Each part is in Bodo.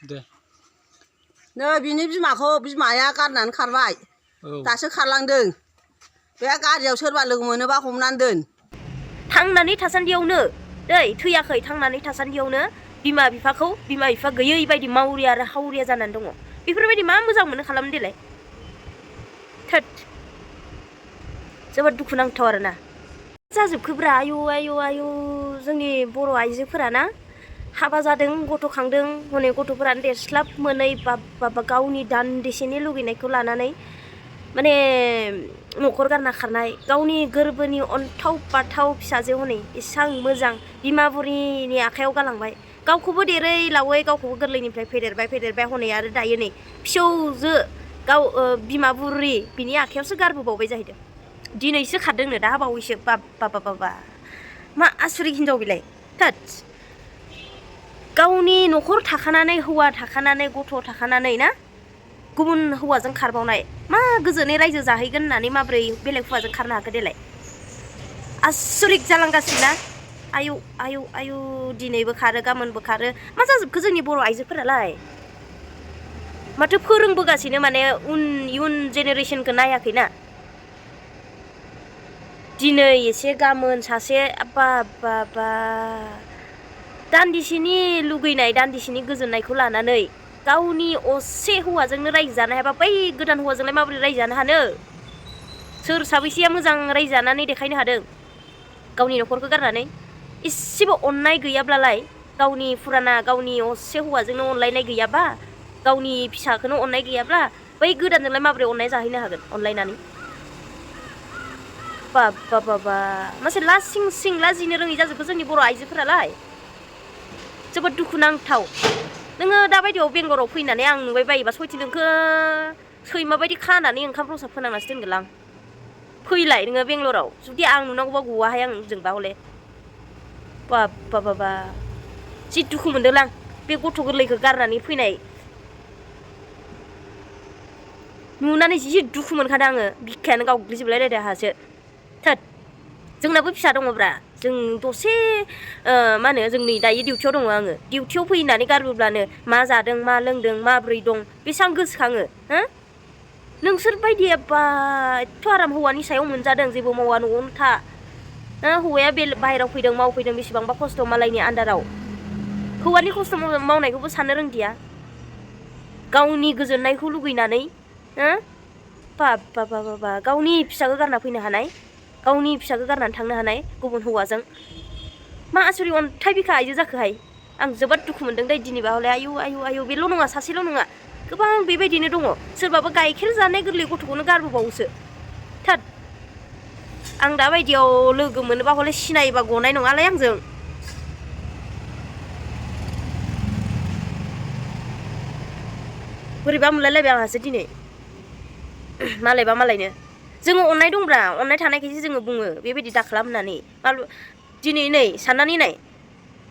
दे नै बिनि बिमाखौ बिमाया गारनानै खारबाय दासो खारलांदों बे गारियाव सोरबा लोगो मोनोबा हमनानै दोन थांनानै थासान्दियावनो दै थैयाखै थांनानै थासान्दियावनो बिमा बिफा गैयै बायदि मावरिया आरो हावरिया जानानै दङ बेफोरबायदि मा मोजां मोनो खालामनो देलाय थोद जोबोद दुखुनांथाव आरोना जाजोबखोब्रा आयु आयु आयु जोंनि बर' आइजोफोरा ना हाबा जादों गथ' खांदों हनै गथ'फोरानो देरस्लाब मोनै बा गावनि दान्दिसेनि लुगैनायखौ लानानै माने न'खर गारना खारनाय गावनि गोरबोनि अन्थाव बाथाव फिसाजो हनै एसां मोजां बिमा बुरिनि आखायाव गालांबाय गावखौबो देरै लावै गावखौबो गोरलैनिफ्राय फेदेरबाय हनै आरो दायो नै फिसौजो गाव बिमा बुरि बिनि आखायावसो गारबोबावबाय जाहैदों दिनैसो खारदोंनो दा बावैसो बाबा मा आसुरिक हिनजाव बिलाय थोद गावनि न'खर थाखानानै हौवा थाखानानै गथ' थाखानानै ना गुबुन हौवाजों खारबावनाय मा गोजोनै रायजो जाहैगोन होननानै माब्रै बेलेग हौवाजों खारनो हाखो देलाय आसुरिक जालांगासिनो ना आयु आयु आयु दिनैबो खारो गाबोनबो खारो मा जाजोबखो जोंनि बर' आइजोफोरालाय माथो फोरोंबोगासिनो माने इयुन जेनेरेसनखौ नायाखैना दिनै एसे गाबोन सासे बाबा दान्दिसेनि लुगैनाय दान्दिसेनि गोजोननायखौ लानानै गावनि असे हौवाजोंनो रायजो जानो हायाबा बै गोदान हौवाजोंलाय माबोरै रायजो जानो हानो सोर साबैसेया मोजां रायजो जानानै देखायनो हादों गावनि न'खरखौ गारनानै इसेबो अननाय गैयाब्लालाय गावनि फुराना गावनि असे हौवाजोंनो अनलायनाय गैयाबा गावनि फिसाखौनो अननाय गैयाब्ला बै गोदानजोंलाय माबोरै अननाय जाहैनो हागोन अनलायनानै बाबा मासे लासिं लाजिनो रोङै जाजोबखो जोंनि बर' आइजोफोरालाय जोबोद दुखुनांथाव नोङो दाबायदियाव बेंगलराव फैनानै आं नुबाय बायोबा सयथि नोंखौ सैमा बायदि खानानै ओंखाम रसा फोनांनासो दोनगोन आं फैलाय नोङो बेंगलराव जुदि आं नुनांगौबा गवाहाय आं जोंबा हले बाबा जि दुखु मोनदों आं बे गथ' गोरलैखौ गारनानै फैनाय नुनानै जि दुखु मोनखादों आङो बिखायानो गावग्लिजोबलायलायदों आंहासो थोद जोंनाबो फिसा दङब्रा जों दसे मा होनो जोंनि दायो डिउटियाव दङ आङो डिउटियाव फैनानै गारबोब्लानो मा जादों मा लोंदों माब्रै दं बेसेबां गोसोखाङो हो नोंसोर बायदिया एथ' आराम हौवानि सायाव मोनजादों जेबो मावा न'आवनो था हौवाया बाहेरायाव फैदों मावफैदों बेसेबांबा खस्थ' मालायनि आन्दाराव हौवानि खस्थ' मावनायखौबो साननो रोंदिया गावनि गोजोननायखौ लुगैनानै बाबा गावनि फिसाखौ गारना फैनो हानाय गावनि फिसाखौ गारनानै थांनो हानाय गुबुन हौवाजों मा आसुरि अन्थाइ बिखा आइजो जाखोहाय आं जोबोद दुखु मोनदों दै दिनैबा हले आयु आयु आयु बेल' नङा सासेल' नङा गोबां बेबायदिनो दङ सोरबाबा गाइखेर जानाय गोरलै गथ'खौनो गारबोबावोसो थोद आं दाबायदियाव लोगो मोनोबा हले सिनायोबा गनाय नङालाय आंजों बोरैबा मोनलायलायबाय आंहासो दिनै मालायबा मालायनो जोङो अननाय दंब्रा अननाय थानायखायसो जोङो बुङो बेबायदि दाखालाम होननानै दिनै नै साननानै नाय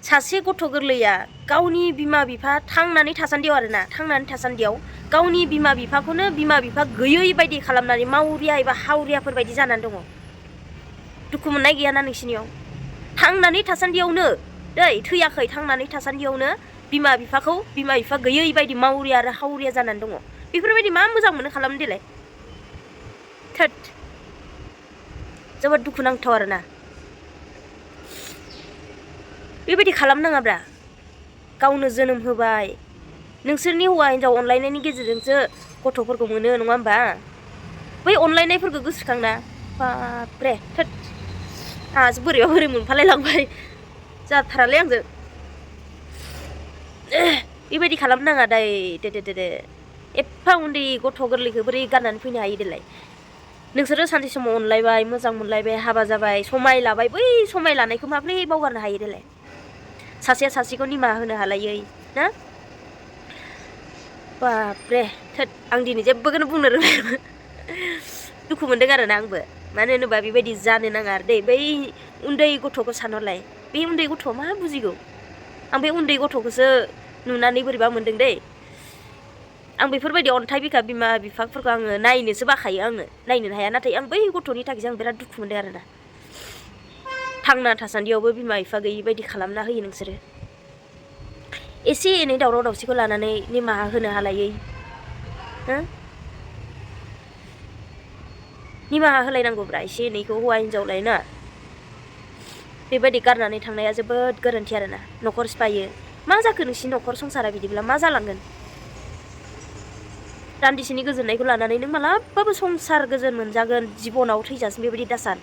सासे गथ' गोरलैया गावनि बिमा बिफा थांनानै थासान्दियाव आरोना थांनानै थासान्दियाव गावनि बिमा बिफाखौनो बिमा बिफा गैयै बायदि खालामनानै मावरिया एबा हावरियाफोर बायदि जानानै दङ दुखु मोननाय गैयाना नोंसिनियाव थांनानै थासान्दियावनो दै थैयाखै थांनानै थासान्दियावनो बिमा बिफा गैयै बायदि मावरिया आरो हावरिया जानानै दङ बेफोरबायदि मा मोजां मोनो खालामनो देलाय थोद जोबोद दुखुनांथाव आरोना बेबायदि खालामनाङाब्रा गावनो जोनोम होबाय नोंसोरनि हौवा हिनजाव अनलायनायनि गेजेरजोंसो गथ'फोरखौ मोनो नङा होमबा बै अनलायनायफोरखौ गोसोखांना बाबरे थोद आंहासो बोरै मोनफालाय लांबाय जाथारालै आंजों बेबायदि खालामनाङा दे एफा उन्दै गथ' गोरलैखौ बोरै गारनानै फैनो हायो देलाय नोंसोरो सानसे समाव अनलायबाय मोजां मोनलायबाय हाबा जाबाय समाय लाबाय बै समाय लानायखौ माब्रै बावगारनो हायो देलाय सासेया सासेखौ निमाहा होनो हालायै ना बाबरे थोद आं दिनै जेबोखौनो बुंनो रोङा दुखु मोनदों आरोना आंबो मानो होनोबा बेबायदि जानो नाङा आरो दै बै उन्दै गथ'खौ सानहरलाय बे उन्दै गथ'आ मा बुजिगौ आं बे उन्दै गथ'खौसो नुनानै बोरैबा मोनदों दै आं बेफोरबायदि अन्थाइ बिखा बिमा बिफाफोरखौ आङो नायनोसो बाखायो आङो नायनो हाया नाथाय आं बै गथ'नि थाखायसो आं बिराद दुखु मोनदों आरोना थांना थासान्दियावबो बिमा बिफा गैयि बायदि खालामना होयो नोंसोरो एसे एनै दावराव दावसिखौ लानानै निमाहा होनो हालायै हो निमाहा होलायनांगौब्रा एसे एनैखौ हौवा हिनजावलाय ना बेबायदि गारनानै थांनाया जोबोद गोरोन्थि आरोना न'खर सिफायो मा जाखो नोंसिनि न'खर संसारा बिदिब्ला मा जालांगोन दान्दिसेनि गोजोननायखौ लानानै नों मालाबाबो संसार गोजोन मोनजागोन जिबनाव थैजासिम बेबायदि दासान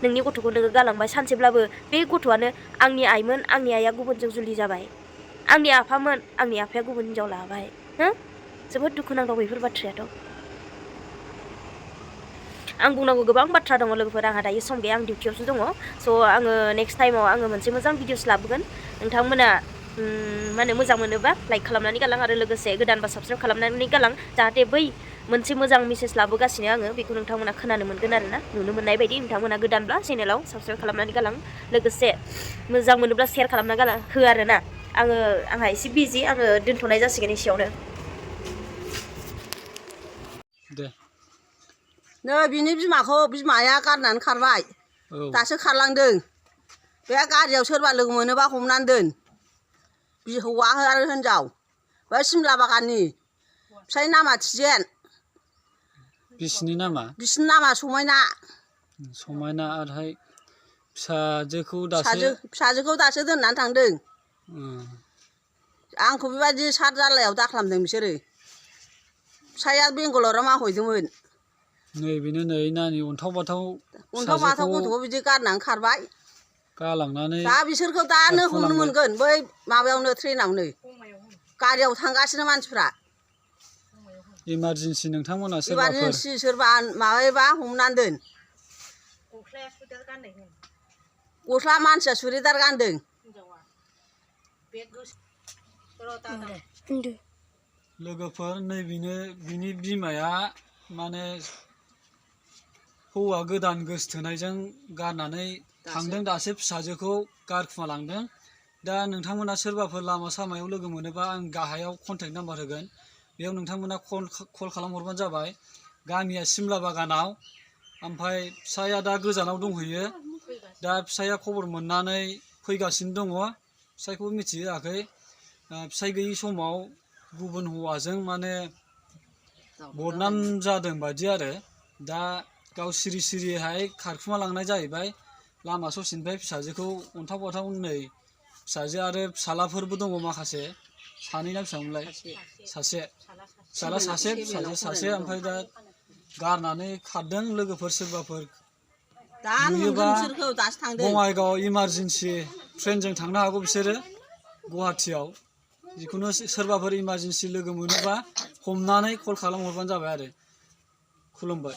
नोंनि गथ'खौ नोङो गालांबाय सानसेब्लाबो बे गथ'आनो आंनि आइमोन आंनि आइया गुबुनजों जुलि जाबाय आंनि आफामोन आंनि आफाया गुबुन हिनजाव लाबाय हो जोबोद दुखुनांथाव बेफोर बाथ्रायाथ' आं बुंनांगौ गोबां बाथ्रा दङ लोगोफोर आंहा दायो सम गैया आं डिउटियावसो दङ स' आङो नेक्स्ट टाइमाव आङो मोनसे मोजां भिडिअस लाबोगोन नोंथांमोना मा होनो मोजां मोनोबा लाइक खालामनानै गालां आरो लोगोसे गोदानबा साबस्क्राइब खालामनानै गालां जाहाथे बै मोनसे मोजां मेसेज लाबोगासिनो आङो बेखौ नोंथांमोना खोनानो मोनगोन आरोना नुनो मोननाय बायदि नोंथांमोना गोदानब्ला चेनेलाव साबस्क्राइब खालामनानै गालां लोगोसे मोजां मोनोब्ला शेयार खालामना गालां हो आरोना आंहा एसे बिजि आङो दोनथ'नाय जासिगोन एसेयावनो दे नै बिनि बिमाखौ बिमाया गारनानै खारबाय दासो खारलांदों बे गारियाव सोरबा लोगो मोनोबा हमनानै दोन हौवा आरो हिनजाव बै सिमला बागाननि फिसाय नामा थिजेन बिसिनि नामा समायना आरोहाय फिसाजोखौ दासो दोननानै थांदों आंखौ बेबायदि सात जारलायाव दाखालामदों बिसोरो फिसाया बेंगालराव मावहैदोंमोन नैबेनो नै नानि अन्थाव बाथाव गथ'खौ बिदि गारनानै खारबाय गालांनानै दा बिसोरखौ दानो हमनो मोनगोन बै माबायावनो ट्रेनावनो गारियाव थांगासिनो मानसिफ्रा इमारजेन्सि नोंथांमोना सोरबा माबायोबा हमनानै दोन गस्ला मानसिया सुरिदार गानदों लोगोफोर बिनि बिमाया माने हौवा गोदान गोसथोनायजों गारनानै थांदों दासो फिसाजोखौ गारखुमालांदों दा नोंथांमोना सोरबाफोर लामा सामायाव लोगो मोनोबा आं गाहायाव कन्टेक्ट नाम्बार होगोन बेयाव नोंथांमोना कल खालामहरबानो जाबाय गामिया सिमला बागानाव ओमफ्राय फिसाया दा गोजानाव दंहैयो दा फिसाया खबर मोननानै फैगासिनो दङ फिसायखौबो मिथिहोआखै फिसाय गैयि समाव गुबुन हौवाजों माने बदनाम जादों बायदि आरो दा गाव सिरि सिरिहाय खारखुमा लांनाय जाहैबाय लामा ससेनिफ्राय फिसाजोखौ अन्थाव बाथाव नै फिसाजो आरो फिसालाफोरबो दङ माखासे सानै ना बेसेबांमोनलाय फिसाला सासे फिसाजो सासे ओमफ्राय दा गारनानै खारदों लोगोफोर सोरबाफोर नुयोबा बङाइगाव इमारजेन्सि ट्रेनजों थांनो हागौ बिसोरो गुवाहाटियाव जिखुनु सोरबाफोर इमारजेन्सि लोगो मोनोबा हमनानै कल खालामहरबानो जाबाय आरो खुलुमबाय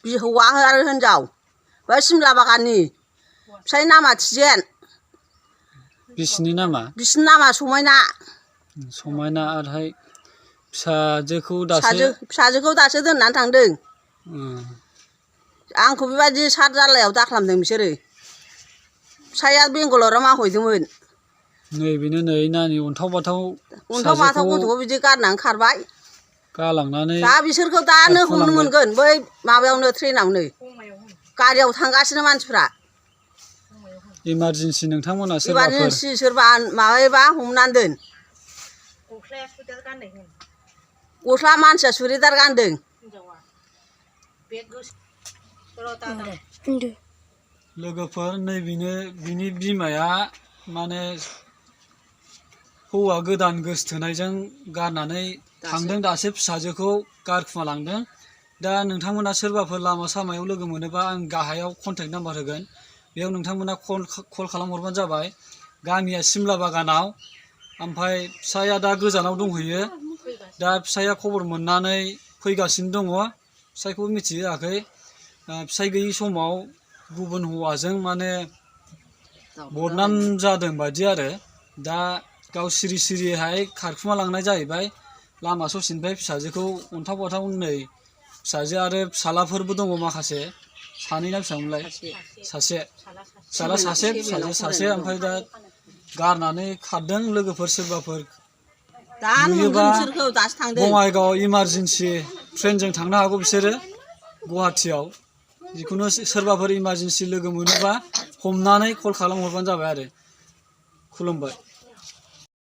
हौवा आरो हिनजाव बै सिमला बागाननि फिसाय नामा थिजेन बिसिनि नामा समायना आरोहाय फिसाजोखौ दासो दोननानै थांदों आंखौ बेबायदि सात जारलायाव दाखालामदों बिसोरो फिसाया बेंगालराव मावहैदोंमोन नैबेनो नै नानि अन्थाव बाथाव गथ'खौ बिदि गारनानै खारबाय गालांनानै दा बिसोरखौ दानो हमनो मोनगोन बै माबायावनो ट्रेनावनो गारियाव थांगासिनो मानसिफ्रा इमारजेन्सि नोंथांमोना सोरबा माबायोबा हमनानै दोन गस्ला मानसिया सुरिदार गानदों लोगोफोर बिनि बिमाया माने हौवा गोदान गोसथोनायजों गारनानै थांदों दासो फिसाजोखौ गारखुमालांदों दा नोंथांमोना सोरबाफोर लामा सामायाव लोगो मोनोबा आं गाहायाव कन्टेक्ट नाम्बार होगोन बेयाव नोंथांमोना कल खालामहरबानो जाबाय गामिया सिमला बागानाव ओमफ्राय फिसाया दा गोजानाव दंहैयो दा फिसाया खबर मोननानै फैगासिनो दङ फिसायखौबो मिथिहोआखै फिसाय गैयि समाव गुबुन हौवाजों माने बदनाम जादों बायदि आरो दा गाव सिरि सिरिहाय खारखुमा लांनाय जाहैबाय लामा ससेनिफ्राय फिसाजोखौ अन्थाव बाथाव नै फिसाजो आरो फिसालाफोरबो दङ माखासे सानै ना बेसेबांमोनलाय फिसाला सासे फिसाजो सासे ओमफ्राय दा गारनानै खारदों लोगोफोर सोरबाफोर नुयोबा बङाइगाव इमारजेन्सि ट्रेनजों थांनो हागौ बिसोरो गुवाहाटियाव जिखुनु सोरबाफोर इमारजेन्सि लोगो मोनोबा हमनानै कल खालामहरबानो जाबाय आरो खुलुमबाय।